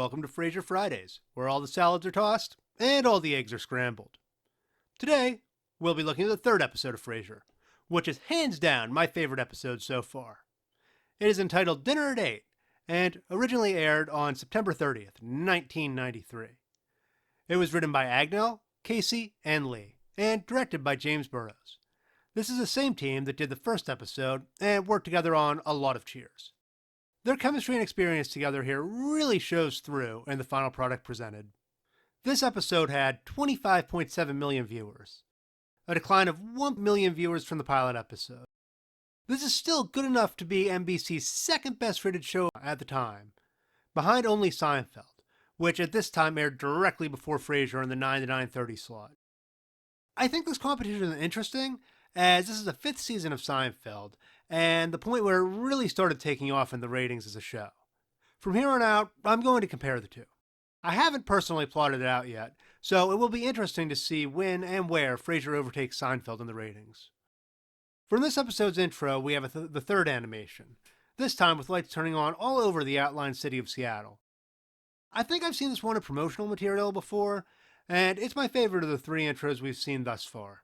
welcome to Frasier Fridays, where all the salads are tossed and all the eggs are scrambled. Today, we'll be looking at the third episode of Frasier, which is hands down my favorite episode so far. It is entitled Dinner at 8 and originally aired on September 30th, 1993. It was written by Agnell, Casey, and Lee, and directed by James Burrows. This is the same team that did the first episode and worked together on a lot of Cheers. Their chemistry and experience together here really shows through in the final product presented. This episode had 25.7 million viewers, a decline of 1 million viewers from the pilot episode. This is still good enough to be NBC's second best rated show at the time, behind only Seinfeld, which at this time aired directly before Frasier in the 9 to 9:30 slot. I think this competition is interesting, as this is the 5th season of Seinfeld, and the point where it really started taking off in the ratings as a show. From here on out, I'm going to compare the two. I haven't personally plotted it out yet, so it will be interesting to see when and where Frasier overtakes Seinfeld in the ratings. From this episode's intro, we have the third animation, this time with lights turning on all over the outlined city of Seattle. I think I've seen this one in promotional material before, and it's my favorite of the 3 intros we've seen thus far.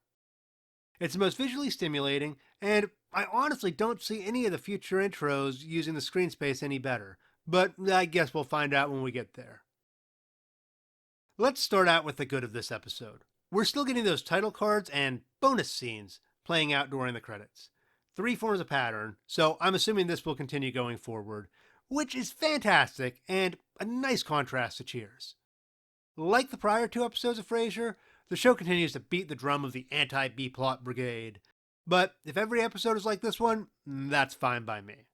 It's the most visually stimulating, and I honestly don't see any of the future intros using the screen space any better, but I guess we'll find out when we get there. Let's start out with the good of this episode. We're still getting those title cards and bonus scenes playing out during the credits. 3 forms a pattern, so I'm assuming this will continue going forward, which is fantastic and a nice contrast to Cheers. Like the prior 2 episodes of Frasier, the show continues to beat the drum of the anti-B-plot brigade. But if every episode is like this one, that's fine by me.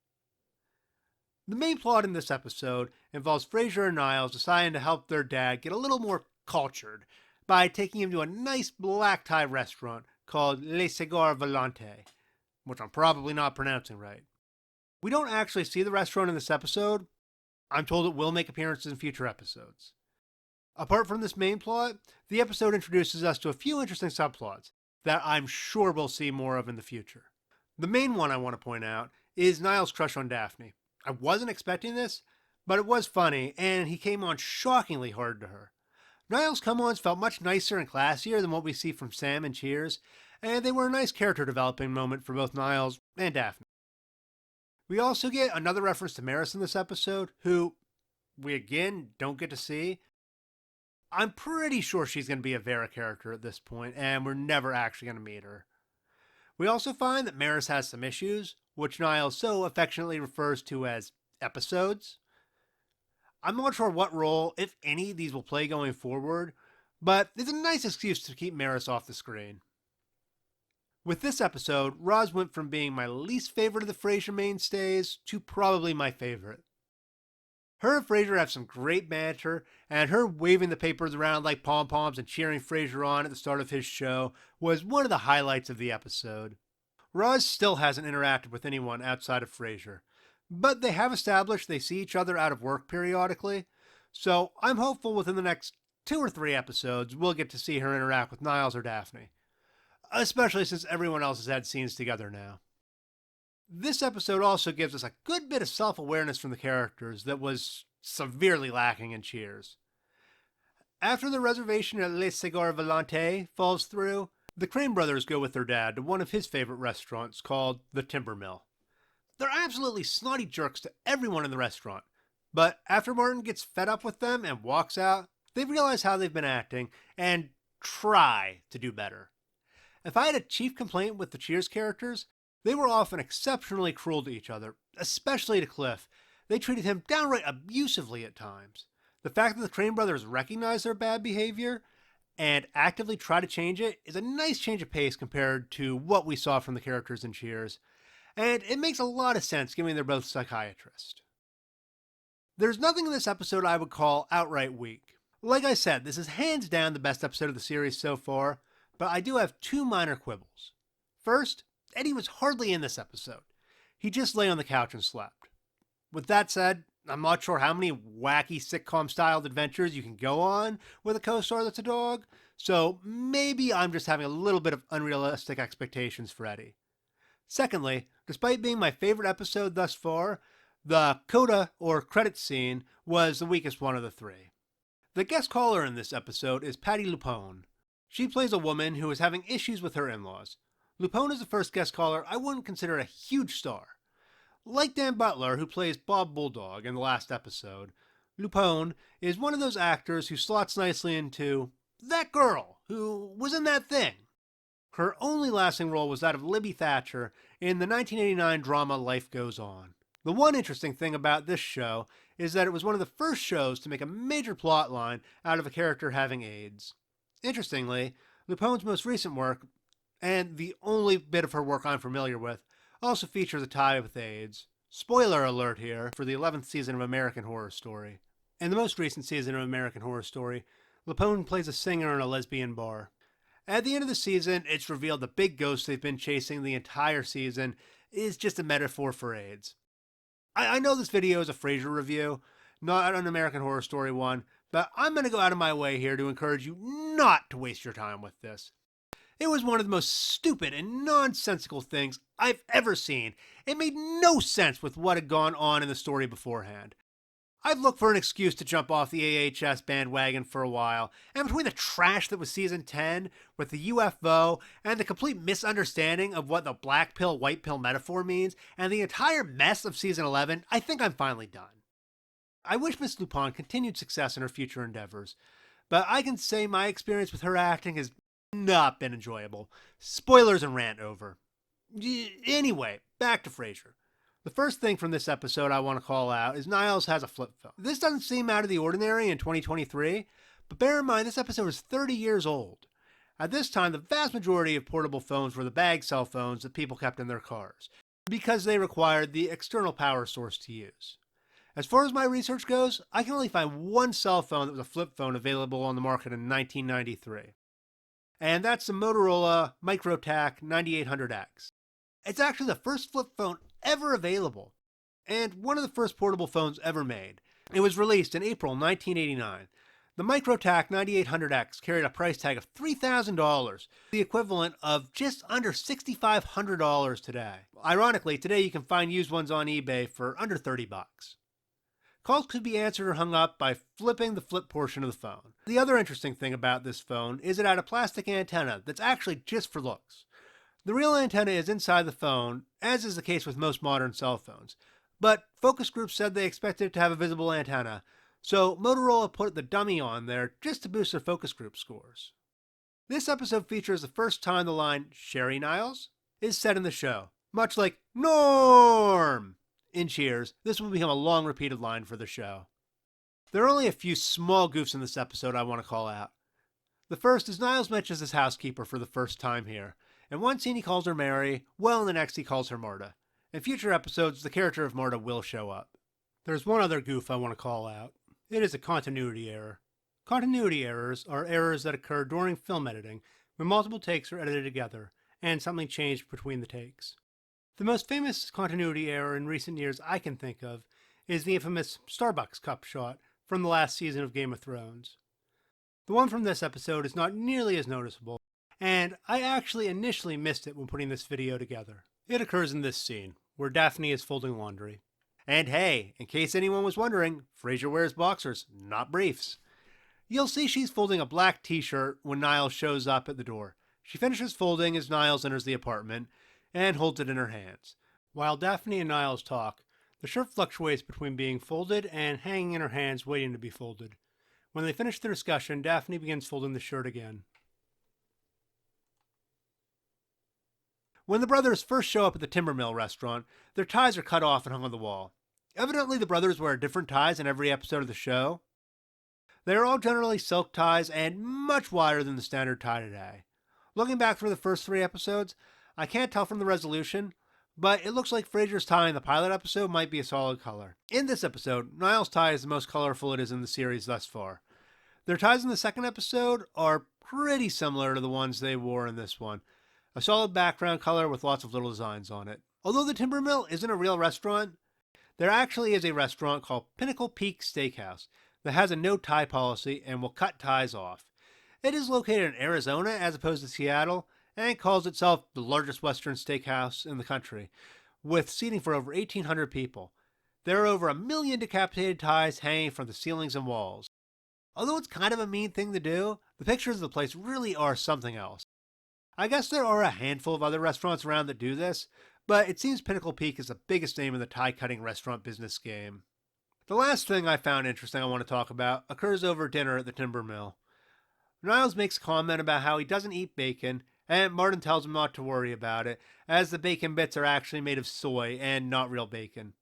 The main plot in this episode involves Frasier and Niles deciding to help their dad get a little more cultured by taking him to a nice black tie restaurant called Les Cigar Volante, which I'm probably not pronouncing right. We don't actually see the restaurant in this episode. I'm told it will make appearances in future episodes. Apart from this main plot, the episode introduces us to a few interesting subplots that I'm sure we'll see more of in the future. The main one I want to point out is Niles' crush on Daphne. I wasn't expecting this, but it was funny, and he came on shockingly hard to her. Niles' come-ons felt much nicer and classier than what we see from Sam and Cheers, and they were a nice character developing moment for both Niles and Daphne. We also get another reference to Maris in this episode, who we again don't get to see. I'm pretty sure she's going to be a Vera character at this point, and we're never actually going to meet her. We also find that Maris has some issues, which Niles so affectionately refers to as episodes. I'm not sure what role, if any, these will play going forward, but it's a nice excuse to keep Maris off the screen. With this episode, Roz went from being my least favorite of the Frasier mainstays to probably my favorite. Her and Frasier have some great banter, and her waving the papers around like pom-poms and cheering Frasier on at the start of his show was one of the highlights of the episode. Roz still hasn't interacted with anyone outside of Frasier, but they have established they see each other out of work periodically, so I'm hopeful within the next 2 or 3 episodes we'll get to see her interact with Niles or Daphne, especially since everyone else has had scenes together now. This episode also gives us a good bit of self-awareness from the characters that was severely lacking in Cheers. After the reservation at Les Cigar Volante falls through, the Crane brothers go with their dad to one of his favorite restaurants called the Timber Mill. They're absolutely snotty jerks to everyone in the restaurant, but after Martin gets fed up with them and walks out, they realize how they've been acting and try to do better. If I had a chief complaint with the Cheers characters, they were often exceptionally cruel to each other, especially to Cliff. They treated him downright abusively at times. The fact that the Crane brothers recognize their bad behavior and actively try to change it is a nice change of pace compared to what we saw from the characters in Cheers, and it makes a lot of sense given they're both psychiatrists. There's nothing in this episode I would call outright weak. Like I said, this is hands down the best episode of the series so far, but I do have 2 minor quibbles. First, Eddie was hardly in this episode. He just lay on the couch and slept. With that said, I'm not sure how many wacky sitcom-styled adventures you can go on with a co-star that's a dog, so maybe I'm just having a little bit of unrealistic expectations for Eddie. Secondly, despite being my favorite episode thus far, The coda, or credit scene, was the weakest one of the three. The guest caller in this episode is Patti LuPone. She plays a woman who is having issues with her in-laws. LuPone is the first guest caller I wouldn't consider a huge star. Like Dan Butler, who plays Bob Bulldog in the last episode, LuPone is one of those actors who slots nicely into that girl who was in that thing. Her only lasting role was that of Libby Thatcher in the 1989 drama Life Goes On. The one interesting thing about this show is that it was one of the first shows to make a major plot line out of a character having AIDS. Interestingly, LuPone's most recent work, and the only bit of her work I'm familiar with, also features a tie with AIDS. Spoiler alert here for the 11th season of American Horror Story. In the most recent season of American Horror Story, LuPone plays a singer in a lesbian bar. At the end of the season, it's revealed the big ghost they've been chasing the entire season is just a metaphor for AIDS. I know this video is a Frasier review, not an American Horror Story one, but I'm going to go out of my way here to encourage you not to waste your time with this. It was one of the most stupid and nonsensical things I've ever seen. It made no sense with what had gone on in the story beforehand. I've looked for an excuse to jump off the AHS bandwagon for a while, and between the trash that was season 10, with the UFO, and the complete misunderstanding of what the black pill, white pill metaphor means, and the entire mess of season 11, I think I'm finally done. I wish Miss LuPone continued success in her future endeavors, but I can say my experience with her acting has not been enjoyable. Spoilers and rant over. Anyway, back to Frasier. The first thing from this episode I want to call out is Niles has a flip phone. This doesn't seem out of the ordinary in 2023, but bear in mind this episode is 30 years old. At this time, the vast majority of portable phones were the bag cell phones that people kept in their cars, because they required the external power source to use. As far as my research goes, I can only find one cell phone that was a flip phone available on the market in 1993. And that's the Motorola Microtac 9800X. It's actually the first flip phone ever available, and one of the first portable phones ever made. It was released in April 1989. The Microtac 9800X carried a price tag of $3,000, the equivalent of just under $6,500 today. Ironically, today you can find used ones on eBay for under $30. Calls could be answered or hung up by flipping the flip portion of the phone. The other interesting thing about this phone is it had a plastic antenna that's actually just for looks. The real antenna is inside the phone, as is the case with most modern cell phones. But focus groups said they expected it to have a visible antenna, so Motorola put the dummy on there just to boost their focus group scores. This episode features the first time the line, "Sherry Niles?" is said in the show, much like "Norm!" in Cheers. This will become a long repeated line for the show. There are only a few small goofs in this episode I want to call out. The first is Niles mentions his housekeeper for the first time here. In one scene he calls her Mary, well in the next he calls her Marta. In future episodes, the character of Marta will show up. There's one other goof I want to call out. It is a continuity error. Continuity errors are errors that occur during film editing when multiple takes are edited together and something changed between the takes. The most famous continuity error in recent years I can think of is the infamous Starbucks cup shot from the last season of Game of Thrones. The one from this episode is not nearly as noticeable, and I actually initially missed it when putting this video together. It occurs in this scene, where Daphne is folding laundry. And hey, in case anyone was wondering, Frasier wears boxers, not briefs. You'll see she's folding a black t-shirt when Niles shows up at the door. She finishes folding as Niles enters the apartment, and holds it in her hands. While Daphne and Niles talk, the shirt fluctuates between being folded and hanging in her hands waiting to be folded. When they finish their discussion, Daphne begins folding the shirt again. When the brothers first show up at the Timber Mill restaurant, their ties are cut off and hung on the wall. Evidently, the brothers wear different ties in every episode of the show. They are all generally silk ties and much wider than the standard tie today. Looking back through the first 3 episodes, I can't tell from the resolution, but it looks like Frasier's tie in the pilot episode might be a solid color. In this episode, Niles' tie is the most colorful it is in the series thus far. Their ties in the second episode are pretty similar to the ones they wore in this one. A solid background color with lots of little designs on it. Although the Timber Mill isn't a real restaurant, there actually is a restaurant called Pinnacle Peak Steakhouse that has a no tie policy and will cut ties off. It is located in Arizona as opposed to Seattle and calls itself the largest Western steakhouse in the country, with seating for over 1,800 people. There are over 1 million decapitated ties hanging from the ceilings and walls. Although it's kind of a mean thing to do, the pictures of the place really are something else. I guess there are a handful of other restaurants around that do this, but it seems Pinnacle Peak is the biggest name in the tie cutting restaurant business game. The last thing I found interesting I want to talk about occurs over dinner at the timber mill. Niles makes a comment about how he doesn't eat bacon, and Martin tells him not to worry about it, as the bacon bits are actually made of soy and not real bacon.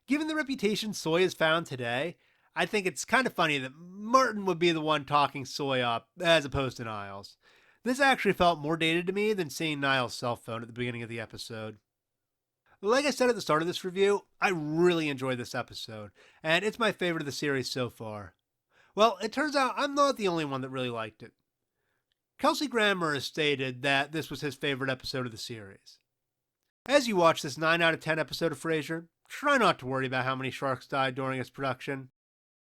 Given the reputation soy is found today, I think it's kind of funny that Martin would be the one talking soy up as opposed to Niles. This actually felt more dated to me than seeing Niles' cell phone at the beginning of the episode. Like I said at the start of this review, I really enjoyed this episode, and it's my favorite of the series so far. Well, it turns out I'm not the only one that really liked it. Kelsey Grammer has stated that this was his favorite episode of the series. As you watch this 9 out of 10 episode of Frasier, try not to worry about how many sharks died during its production.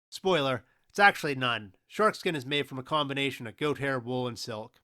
Spoiler, it's actually none. Shark skin is made from a combination of goat hair, wool, and silk.